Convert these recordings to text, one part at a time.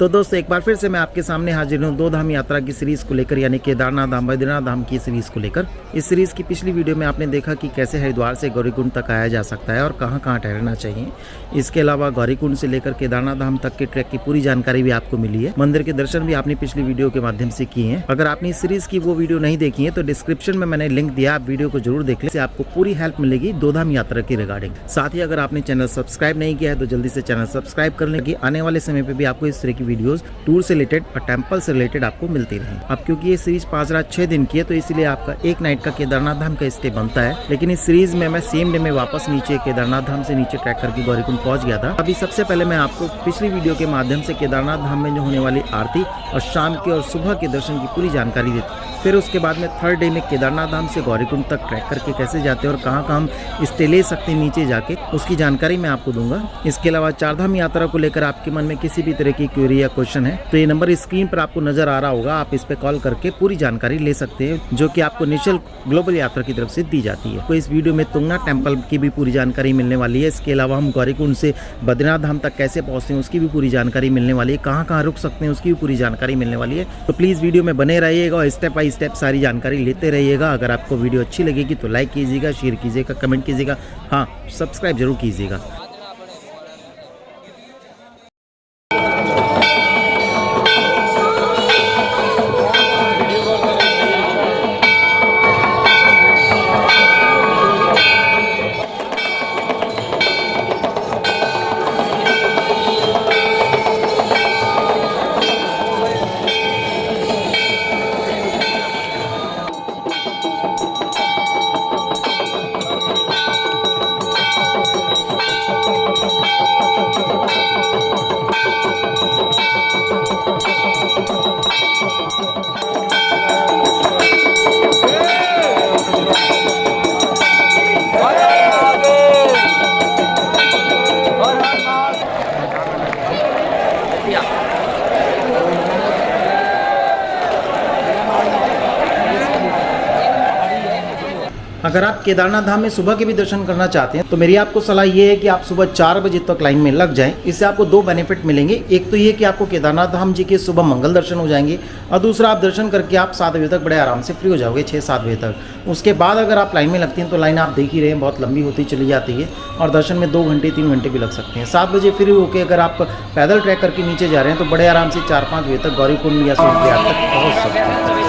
तो दोस्तों एक बार फिर से मैं आपके सामने हाजिर हूँ 2 धाम यात्रा की सीरीज़ को लेकर, यानी केदारनाथ धाम बद्रीनाथ धाम की सीरीज़ को लेकर। इस सीरीज़ की पिछली वीडियो में आपने देखा कि कैसे हरिद्वार से गौरीकुंड तक आया जा सकता है और कहाँ कहाँ ठहरना चाहिए। इसके अलावा गौरीकुंड से लेकर केदारनाथ धाम तक के ट्रैक की पूरी जानकारी भी आपको मिली है। मंदिर के दर्शन भी आपने पिछली वीडियो के माध्यम से किए हैं। अगर आपने इस सीरीज़ की वो वीडियो नहीं देखी है तो डिस्क्रिप्शन में मैंने लिंक दिया, आप वीडियो को जरूर देख लें, आपको पूरी हेल्प मिलेगी 2 धाम यात्रा की रिगार्डिंग। साथ ही अगर आपने चैनल सब्सक्राइब नहीं किया है तो जल्दी से चैनल सब्सक्राइब कर लें कि आने वाले समय पे भी आपको इस तरह की वीडियोस टूर से रिलेटेड और टेंपल से रिलेटेड आपको मिलती रहे। अब क्योंकि ये सीरीज 5 रात 6 दिन की है तो इसलिए आपका एक नाइट का केदारनाथ धाम का स्टे बनता है। लेकिन इस सीरीज में मैं सेम डे में वापस नीचे केदारनाथ धाम से नीचे ट्रैक करके गौरीकुंड पहुंच गया था। अभी सबसे पहले मैं आपको पिछली वीडियो के माध्यम से केदारनाथ धाम में जो होने वाली आरती और शाम के और सुबह के दर्शन की पूरी जानकारी देती। फिर उसके बाद में थर्ड डे में केदारनाथ धाम से गौरीकुंड तक ट्रैक करके कैसे जाते हैं और कहाँ कहाँ हम स्टे ले सकते हैं नीचे जाके, उसकी जानकारी मैं आपको दूंगा। इसके अलावा 4 धाम यात्रा को लेकर आपके मन में किसी भी तरह की क्वेरी या क्वेश्चन है तो ये नंबर स्क्रीन पर आपको नजर आ रहा होगा, आप इस पे कॉल करके पूरी जानकारी ले सकते हैं, जो कि आपको निश्चल ग्लोबल यात्रा की तरफ से दी जाती है। तो इस वीडियो में तुंगनाथ टेम्पल की भी पूरी जानकारी मिलने वाली है। इसके अलावा हम गौरीकुंड से बद्रीनाथ धाम तक कैसे पहुंचते हैं उसकी भी पूरी जानकारी मिलने वाली है, कहाँ कहाँ रुक सकते हैं उसकी भी पूरी जानकारी मिलने वाली है। तो प्लीज वीडियो में बने रहिएगा और स्टेप बाय स्टेप सारी जानकारी लेते रहिएगा। अगर आपको वीडियो अच्छी लगेगी तो लाइक कीजिएगा, शेयर कीजिएगा, कमेंट कीजिएगा, हाँ सब्सक्राइब जरूर कीजिएगा। अगर आप केदारनाथ धाम में सुबह के भी दर्शन करना चाहते हैं तो मेरी आपको सलाह ये है कि आप सुबह 4 बजे तक लाइन में लग जाएं। इससे आपको 2 बेनिफिट मिलेंगे। एक तो ये कि आपको केदारनाथ धाम जी के सुबह मंगल दर्शन हो जाएंगे और दूसरा आप दर्शन करके आप 7 बजे तक बड़े आराम से फ्री हो जाओगे, 6-7 बजे तक। उसके बाद अगर आप लाइन में लगती हैं तो लाइन आप देख ही रहे हैं बहुत लंबी होती चली जाती है और दर्शन में 2 घंटे 3 घंटे भी लग सकते हैं। 7 बजे फ्री होकर अगर आप पैदल ट्रैक करके नीचे जा रहे हैं तो बड़े आराम से 4-5 बजे तक गौरीकुंड या सूर्यप्रयाग तक पहुँच सकते हैं।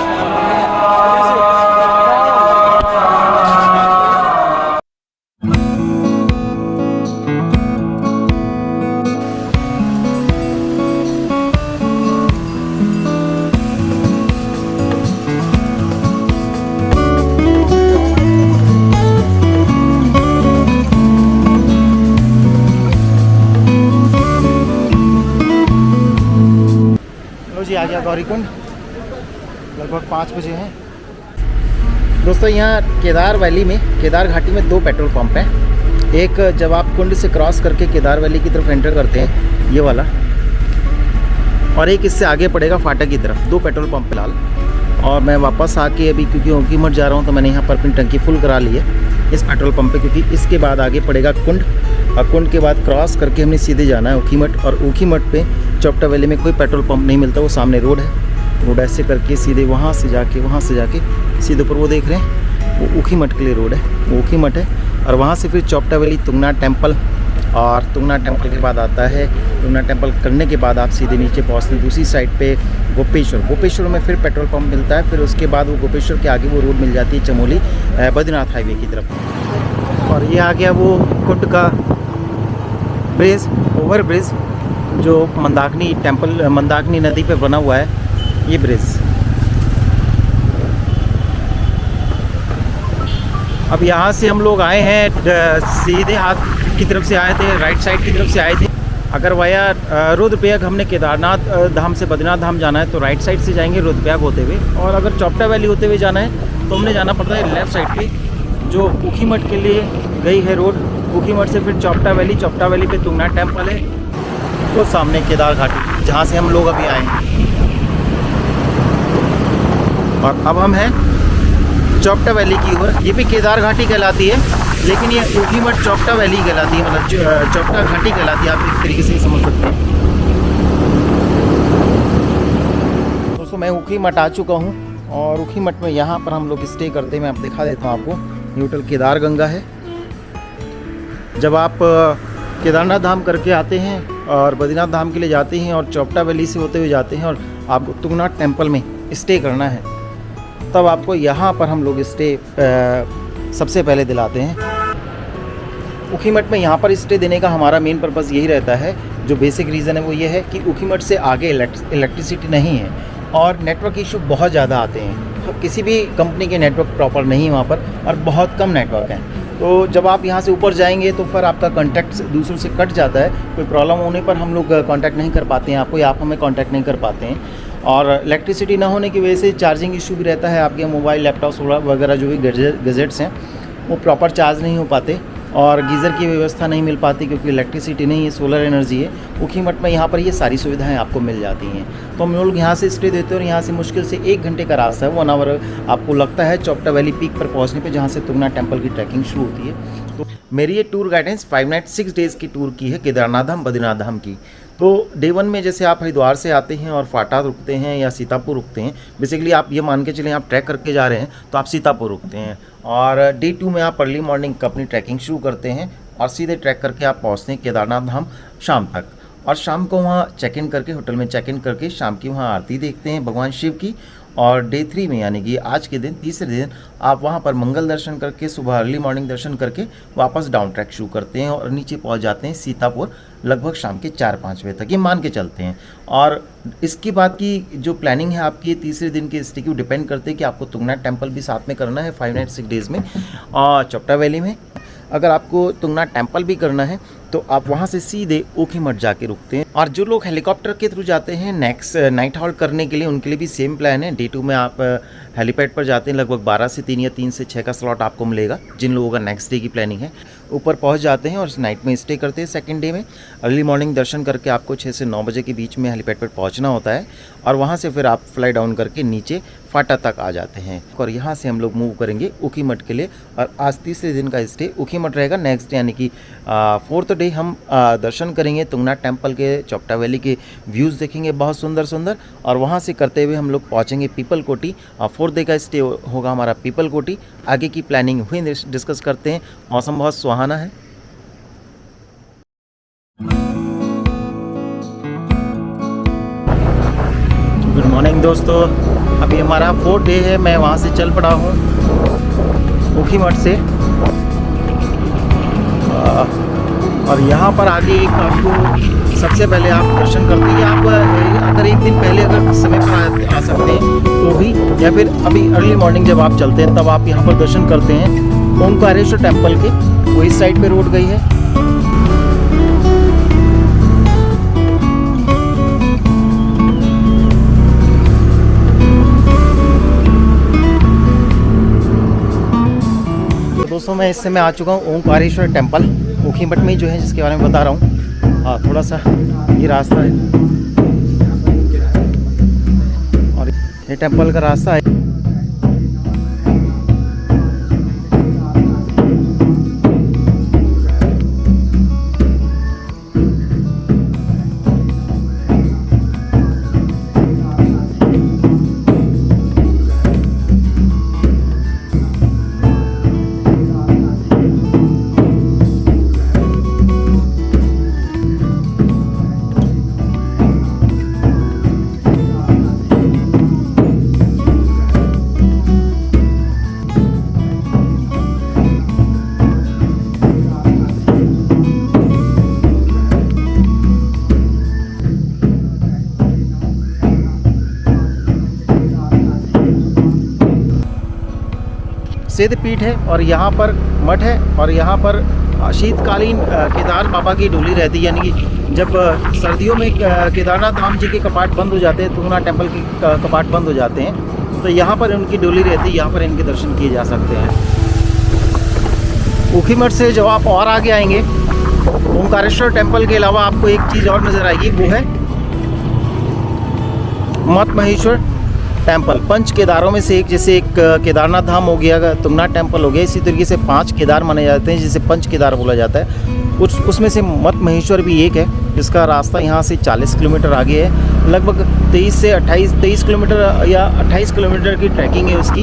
आ गया गौरीकुंड, लगभग 5 बजे हैं। दोस्तों यहाँ केदार वैली में, केदार घाटी में 2 पेट्रोल पंप हैं। एक जब आप कुंड से क्रॉस करके केदार वैली की तरफ एंटर करते हैं ये वाला, और एक इससे आगे पड़ेगा फाटक की तरफ। 2 पेट्रोल पंप फिलहाल। और मैं वापस आके अभी क्योंकि ऊखीमठ जा रहा हूँ तो मैंने यहाँ पर अपनी टंकी फुल करा ली है इस पेट्रोल पंप पे, क्योंकि इसके बाद आगे पड़ेगा कुंड और कुंड के बाद क्रॉस करके हमने सीधे जाना है ऊखीमठ। और ऊखीमठ पे चौपटा वैली में कोई पेट्रोल पंप नहीं मिलता, वो सामने रोड है। रोड ऐसे करके सीधे वहाँ से जाके सीधे ऊपर वो देख रहे हैं वो ऊखीमठ के लिए रोड है, वो ऊखीमठ है। और वहाँ से फिर चौपटा वैली, तुंगनाथ टेम्पल, और तुंगनाथ टेम्पल के बाद आता है, तुंगनाथ टेम्पल करने के बाद आप सीधे नीचे पहुँचते हैं दूसरी साइड पे गोपेश्वर में फिर पेट्रोल पंप मिलता है। फिर उसके बाद वो गोपेश्वर के आगे वो रोड मिल जाती है चमोली बद्रीनाथ हाईवे की तरफ। और ये आ गया वो कुंड का ब्रिज, ओवर ब्रिज, जो मंदाकिनी नदी पे बना हुआ है ये ब्रिज। अब यहाँ से हम लोग आए हैं सीधे हाथ की तरफ से आए थे, राइट साइड की तरफ से आए थे। अगर वाया रुद्रप्रयाग हमने केदारनाथ धाम से बद्रीनाथ धाम जाना है तो राइट साइड से जाएंगे रुद्रप्रयाग होते हुए, और अगर चौपटा वैली होते हुए जाना है तो हमने जाना पड़ता है लेफ़्ट साइड पे, जो ऊखीमठ के लिए गई है रोड। ऊखीमठ से फिर चौपटा वैली पे तुंगनाथ टेम्पल है, तो सामने केदार घाटी जहाँ से हम लोग अभी आए हैं। और अब हम हैं चौपटा वैली की ओर। ये भी केदार घाटी कहलाती है, लेकिन ये ऊखीमठ चौपटा वैली कहलाती है, मतलब चौपटा घाटी कहलाती है, आप एक तरीके से समझ सकते हैं। मैं ऊखी मठ आ चुका हूँ और ऊखी मठ में यहाँ पर हम लोग स्टे करते हैं। मैं आप दिखा देता हूँ आपको। ये होटल केदार गंगा है। जब आप केदारनाथ धाम करके आते हैं और बद्रीनाथ धाम के लिए जाते हैं और चौपटा वैली से होते हुए जाते हैं और आपको तुंगनाथ टेम्पल में स्टे करना है, तब आपको यहाँ पर हम लोग स्टे सबसे पहले दिलाते हैं। ऊखी मठ में यहाँ पर स्टे देने का हमारा मेन पर्पज़ यही रहता है। जो बेसिक रीज़न है वो ये है कि ऊखी मठ से आगे इलेक्ट्रिसिटी नहीं है और नेटवर्क इशू बहुत ज़्यादा आते हैं। किसी भी कंपनी के नेटवर्क प्रॉपर नहीं है वहाँ पर और बहुत कम नेटवर्क हैं। तो जब आप यहाँ से ऊपर जाएंगे तो फिर आपका कांटेक्ट दूसरों से कट जाता है। कोई प्रॉब्लम होने पर हम लोग कांटेक्ट नहीं कर पाते हैं आपको, या आप हमें कांटेक्ट नहीं कर पाते हैं। और इलेक्ट्रिसिटी ना होने की वजह से चार्जिंग इशू भी रहता है। आपके मोबाइल, लैपटॉप वगैरह जो भी गैजेट्स हैं वो प्रॉपर चार्ज नहीं हो पाते और गीज़र की व्यवस्था नहीं मिल पाती क्योंकि इलेक्ट्रिसिटी नहीं है, सोलर एनर्जी है। ऊखी मठ में यहाँ पर ये सारी सुविधाएं आपको मिल जाती हैं। तो हम लोग यहाँ से स्टे देते हैं और यहाँ से मुश्किल से 1 घंटे का रास्ता है, 1 आवर आपको लगता है चौपटा वैली पीक पर पहुँचने पे, जहाँ से तुंगनाथ टेम्पल की ट्रैकिंग शुरू होती है। तो मेरी ये टूर गाइडेंस 5 नाइट 6 डेज़ की टूर की है केदारनाथ धाम, बद्रीनाथ धाम की। तो डे 1 में जैसे आप हरिद्वार से आते हैं और फाटा रुकते हैं या सीतापुर रुकते हैं, बेसिकली आप ये मान के चलें आप ट्रैक करके जा रहे हैं तो आप सीतापुर रुकते हैं। और डे 2 में आप अर्ली मॉर्निंग अपनी ट्रैकिंग शुरू करते हैं और सीधे ट्रैक करके आप पहुँचते हैं केदारनाथ धाम शाम तक। और शाम को वहाँ चेक इन करके, होटल में चेक इन करके शाम की वहाँ आरती देखते हैं भगवान शिव की। और डे 3 में यानी कि आज के दिन, तीसरे दिन, आप वहाँ पर मंगल दर्शन करके, सुबह अर्ली मॉर्निंग दर्शन करके वापस डाउन ट्रैक शुरू करते हैं और नीचे पहुँच जाते हैं सीतापुर लगभग शाम के 4-5 बजे तक, ये मान के चलते हैं। और इसके बाद की जो प्लानिंग है आपकी तीसरे दिन के स्टे की, डिपेंड करते हैं कि आपको तुंगनाथ टेम्पल भी साथ में करना है 5 नाइट 6 डेज़ में और चौपटा वैली में। अगर आपको तुंगनाथ टेम्पल भी करना है तो आप वहाँ से सीधे ऊखी मठ जाके रुकते हैं। और जो लोग हेलीकॉप्टर के थ्रू जाते हैं नेक्स्ट नाइट हॉल्ट करने के लिए, उनके लिए भी सेम प्लान है। डे 2 में आप हेलीपैड पर जाते हैं, लगभग 12 से 3 या 3 से 6 का स्लॉट आपको मिलेगा जिन लोगों का नेक्स्ट डे की प्लानिंग है। ऊपर पहुंच जाते हैं और नाइट में स्टे करते हैं। सेकंड डे में अर्ली मॉर्निंग दर्शन करके आपको 6 से 9 बजे के बीच में हेलीपैड पर पहुंचना होता है और वहां से फिर आप फ्लाई डाउन करके नीचे फाटा तक आ जाते हैं। और यहाँ से हम लोग मूव करेंगे ऊखी मठ के लिए। और आज तीसरे दिन का स्टे ऊखी मठ रहेगा। नेक्स्ट डे यानी कि 4th डे हम दर्शन करेंगे तुंगनाथ टेम्पल के, चौपटा वैली के व्यूज़ देखेंगे बहुत सुंदर सुंदर। और वहाँ से करते हुए हम लोग पहुँचेंगे पीपल कोटी। 4th डे का स्टे होगा हमारा पीपल कोटी। आगे की प्लानिंग हुई डिस्कस करते हैं। मौसम बहुत सुहाना है। गुड मॉर्निंग दोस्तों, अभी हमारा 4th डे है। मैं वहाँ से चल पड़ा हूँ ऊखी मठ से और यहाँ पर आगे एक आपको सबसे पहले आप दर्शन करते हैं। आप अगर एक दिन पहले अगर समय पर आ सकते हैं तो भी, या फिर अभी अर्ली मॉर्निंग जब आप चलते हैं तब आप यहाँ पर दर्शन करते हैं ओंकारेश्वर टेम्पल के। वो इस साइड पे रोड गई है। दोस्तों मैं इस समय आ चुका हूँ ओंकारेश्वर टेम्पल ऊखी मठ में जो है, जिसके बारे में बता रहा हूँ। हाँ, थोड़ा सा ये रास्ता है और ये टेम्पल का रास्ता है। सिद्धपीठ है और यहाँ पर मठ है और यहाँ पर शीतकालीन केदार बाबा की डोली रहती है। यानी कि जब सर्दियों में केदारनाथ धाम जी के कपाट बंद हो जाते हैं, तुंगनाथ टेम्पल के कपाट बंद हो जाते हैं, तो यहाँ पर उनकी डोली रहती है। यहाँ पर इनके दर्शन किए जा सकते हैं। ऊखी मठ से जब आप और आगे आएंगे, ओंकारेश्वर टेम्पल के अलावा आपको एक चीज़ और नज़र आएगी, वो है मत महेश्वर टेम्पल। 5 केदारों में से एक, जैसे एक केदारनाथ धाम हो गया, तुंगनाथ टेम्पल हो गया, इसी तरीके से 5 केदार माने जाते हैं जिसे 5 केदार बोला जाता है। उसमें से मत महेश्वर भी एक है, जिसका रास्ता यहाँ से 40 किलोमीटर आगे है लगभग 23 किलोमीटर या 28 किलोमीटर की ट्रैकिंग है उसकी।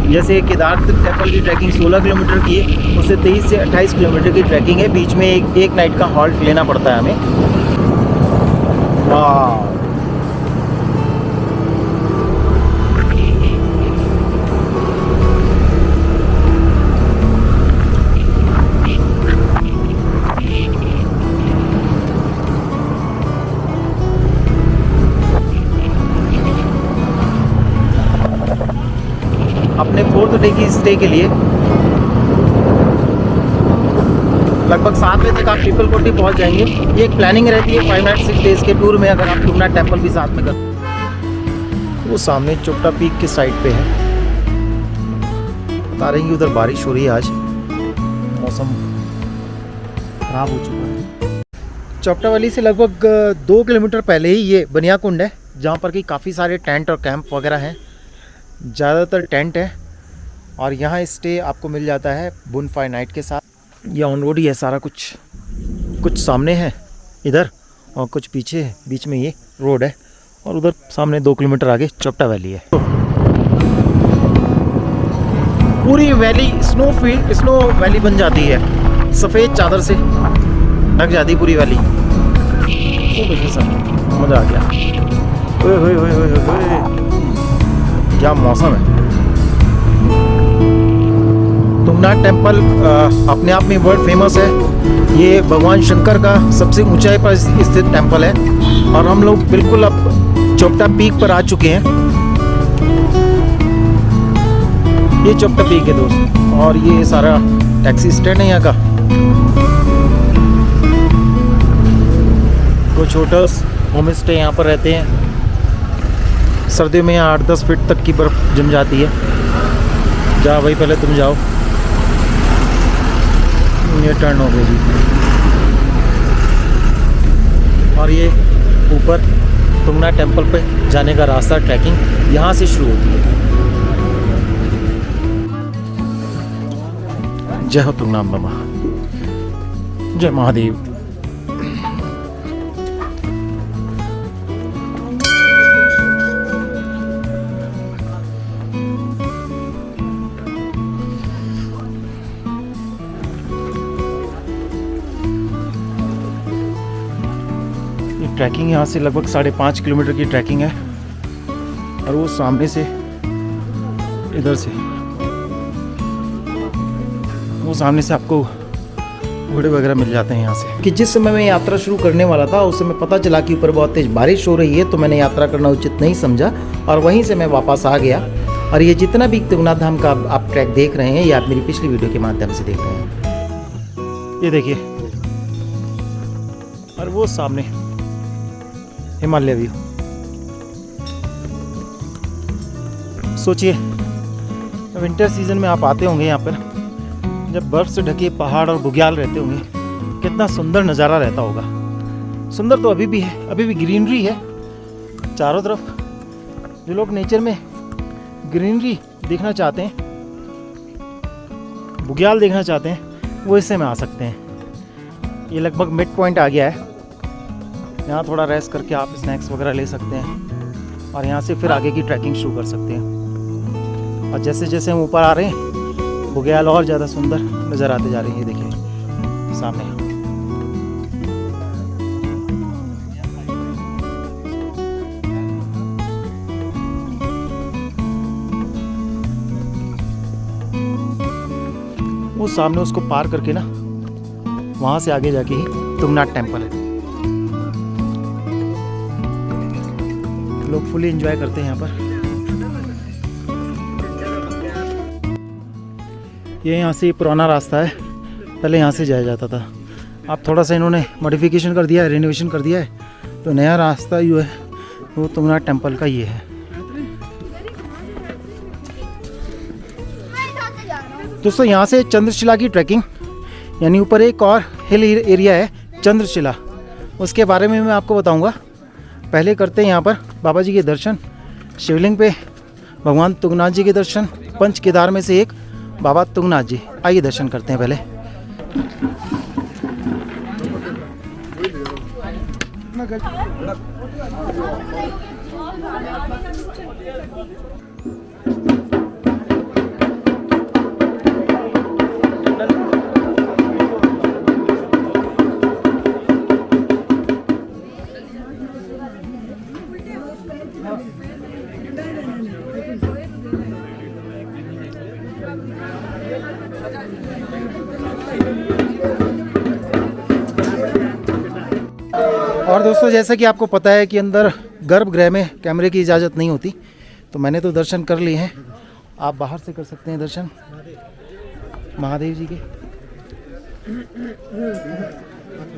जैसे केदार टेम्पल की ट्रैकिंग 16 किलोमीटर की है, उससे 23 से 28 किलोमीटर की ट्रैकिंग है। बीच में एक नाइट का हॉल्ट लेना पड़ता है हमें। वाह, अपने 4th डे की स्टे के लिए लगभग 7 बजे तक आप पीपल कोटी पहुंच जाएंगे। ये एक प्लानिंग रहती है 5 नाइट 6 डेज़ के टूर में, अगर आप तुंगनाथ टेम्पल भी साथ में कर। वो सामने चोपटा पीक के साइड पे है। बता रही कि उधर बारिश हो रही है, आज मौसम खराब हो चुका है। चोपटा वैली से लगभग 2 किलोमीटर पहले ही ये बनिया कुंड है, जहाँ पर कि काफ़ी सारे टेंट और कैंप वगैरह हैं। ज़्यादातर टेंट है और यहाँ स्टे आपको मिल जाता है बोनफायर नाइट के साथ। ये ऑन रोड ही है सारा कुछ सामने है इधर और कुछ पीछे है, बीच में ये रोड है और उधर सामने 2 किलोमीटर आगे चोपटा वैली है। पूरी वैली स्नो वैली बन जाती है, सफ़ेद चादर से ढक जाती पूरी वैली। ओ देखिए सर, मज़ा आ गया। ओए होए होए होए होए, क्या मौसम है। तुंगनाथ टेम्पल अपने आप में वर्ल्ड फेमस है। ये भगवान शंकर का सबसे ऊंचाई पर स्थित टेम्पल है और हम लोग बिल्कुल अब चोपटा पीक पर आ चुके हैं। ये चोपटा पीक है दोस्त, और ये सारा टैक्सी स्टैंड है यहाँ का। कुछ होटल्स होम स्टे यहाँ पर रहते हैं। सर्दियों में यहाँ 8-10 फीट तक की बर्फ़ जम जाती है। जा भाई, पहले तुम जाओ। ये टर्न हो गई जी, और ये ऊपर तुंगनाथ टेम्पल पे जाने का रास्ता, ट्रैकिंग यहाँ से शुरू होती है। जय हो तुंगनाथ बाबा, जय महादेव। ट्रैकिंग यहाँ से लगभग 5.5 किलोमीटर की ट्रैकिंग है और वो सामने से इधर से वो सामने से आपको घोड़े वगैरह मिल जाते हैं यहाँ से। कि जिस समय मैं यात्रा शुरू करने वाला था उस समय पता चला कि ऊपर बहुत तेज बारिश हो रही है, तो मैंने यात्रा करना उचित नहीं समझा और वहीं से मैं वापस आ गया। और ये जितना भी तुंगनाथ धाम का आप ट्रैक देख रहे हैं, ये आप मेरी पिछली वीडियो के माध्यम से देख रहे हैं। ये देखिए, और वो सामने हिमालय व्यू। सोचिए, विंटर सीजन में आप आते होंगे यहाँ पर, जब बर्फ़ से ढके पहाड़ और बुग्याल रहते होंगे, कितना सुंदर नज़ारा रहता होगा। सुंदर तो अभी भी है, अभी भी ग्रीनरी है चारों तरफ। जो लोग नेचर में ग्रीनरी देखना चाहते हैं, बुग्याल देखना चाहते हैं, वो इससे में आ सकते हैं। ये लगभग मिड पॉइंट आ गया है, यहाँ थोड़ा रेस्ट करके आप स्नैक्स वगैरह ले सकते हैं और यहाँ से फिर आगे की ट्रैकिंग शुरू कर सकते हैं। और जैसे जैसे हम ऊपर आ रहे हैं, बुग्याल और ज़्यादा सुंदर नज़र आते जा रहे हैं। ये देखिए सामने। वो सामने उसको पार करके ना, वहाँ से आगे जाके ही तुंगनाथ टेम्पल है। लोग फुली एंजॉय करते हैं यहाँ पर। ये यहाँ से पुराना रास्ता है, पहले यहाँ से जाया जाता था। अब थोड़ा सा इन्होंने मॉडिफिकेशन कर दिया है, रिनोवेशन कर दिया है, तो नया रास्ता जो है वो तुंगनाथ टेम्पल का ये है। दोस्तों, यहाँ से चंद्रशिला की ट्रैकिंग, यानी ऊपर एक और हिल एरिया है चंद्रशिला, उसके बारे में मैं आपको बताऊंगा। पहले करते हैं यहाँ पर बाबा जी के दर्शन, शिवलिंग पे भगवान तुंगनाथ जी के दर्शन, पंच केदार में से एक बाबा तुंगनाथ जी। आइए दर्शन करते हैं पहले। और दोस्तों, जैसा कि आपको पता है कि अंदर गर्भगृह में कैमरे की इजाज़त नहीं होती, तो मैंने तो दर्शन कर लिए हैं। आप बाहर से कर सकते हैं दर्शन महादेव जी के,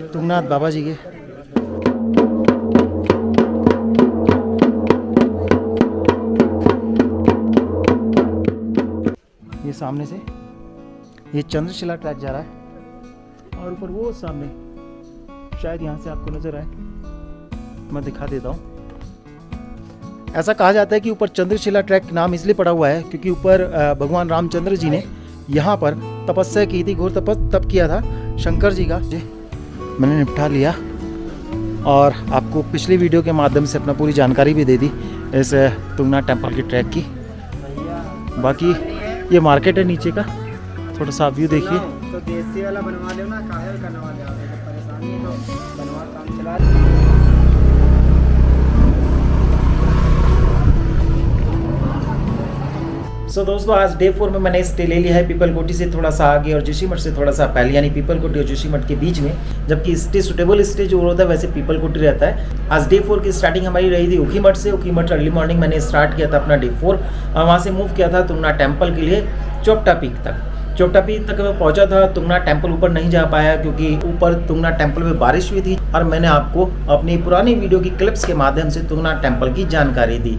तुंगनाथ बाबा जी के। ये सामने से ये चंद्रशिला ट्रैक जा रहा है और ऊपर वो सामने शायद यहाँ से आपको नजर आए, मैं दिखा देता हूँ। ऐसा कहा जाता है कि ऊपर चंद्रशिला ट्रैक नाम इसलिए पड़ा हुआ है क्योंकि ऊपर भगवान रामचंद्र जी ने यहाँ पर तपस्या की थी, घोर तप किया था शंकर जी का। जी मैंने निपटा लिया और आपको पिछली वीडियो के माध्यम से अपना पूरी जानकारी भी दे दी इस तुंगनाथ टेम्पल की ट्रैक की। बाकी ये मार्केट है नीचे का, थोड़ा सा व्यू देखिए। तो देसी वाला बनवा लो ना, काहे करवा लो, परेशानी है तो बनवा काम चला। सो दोस्तों, आज डे 4 में मैंने स्टे ले लिया है पीपल कोटी से थोड़ा सा आगे और जोशीमठ से थोड़ा सा पहले, यानी पीपल कोटी और जोशीमठ के बीच में। जबकि स्टे सुटेबल स्टे जो होता है वैसे पीपल कोटी रहता है। आज डे 4 की स्टार्टिंग हमारी रही थी ऊखीमठ से। ऊखीमठ अर्ली मॉर्निंग मैंने स्टार्ट किया था अपना डे 4 और वहाँ से मूव किया था तुंगनाथ टेम्पल के लिए चोपटा पीक तक। चोपटा पीक तक मैं पहुंचा था। तुंगनाथ टेम्पल ऊपर नहीं जा पाया क्योंकि ऊपर तुंगनाथ टेम्पल में बारिश हुई थी और मैंने आपको अपनी पुरानी वीडियो की क्लिप्स के माध्यम से तुंगनाथ टेम्पल की जानकारी दी।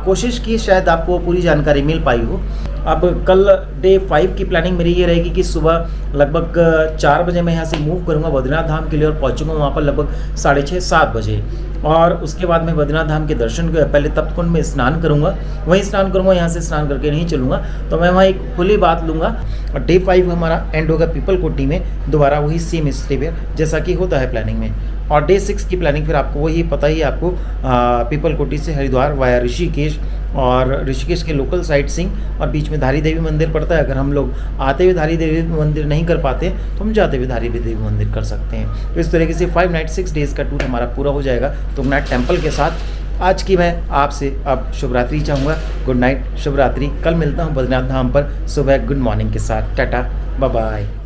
कोशिश की शायद आपको पूरी जानकारी मिल पाई हो। अब कल डे 5 की प्लानिंग मेरी ये रहेगी कि सुबह लगभग 4 बजे मैं यहाँ से मूव करूँगा बद्रीनाथ धाम के लिए और पहुँचूँगा वहाँ पर लगभग 6:30-7 बजे। और उसके बाद मैं बद्रीनाथ धाम के दर्शन पहले तप्तकुंड में स्नान करूँगा, वहीं स्नान करूँगा, यहाँ से स्नान करके नहीं चलूँगा। तो मैं वहाँ एक खुली बात लूँगा और डे 5 हमारा एंड होगा पीपल कोटी में, दोबारा वही सेम स्टे पे जैसा कि होता है प्लानिंग में। और डे 6 की प्लानिंग फिर आपको वही पता ही है आपको, पीपल कोटी से हरिद्वार वाया ऋषिकेश और ऋषिकेश के लोकल साइट सीइंग और बीच में धारी देवी मंदिर पड़ता है। अगर हम लोग आते हुए धारी देवी मंदिर नहीं कर पाते तो हम जाते हुए धारी देवी मंदिर कर सकते हैं। तो इस तरीके से 5 नाइट 6 डेज़ का टूर हमारा पूरा हो जाएगा तुंगनाथ टेम्पल के साथ। आज की मैं आपसे अब शुभ रात्रि चाहूँगा। गुड नाइट, शुभ रात्रि। कल मिलता हूँ बद्रीनाथ धाम पर सुबह गुड मॉर्निंग के साथ। Tata, bye bye.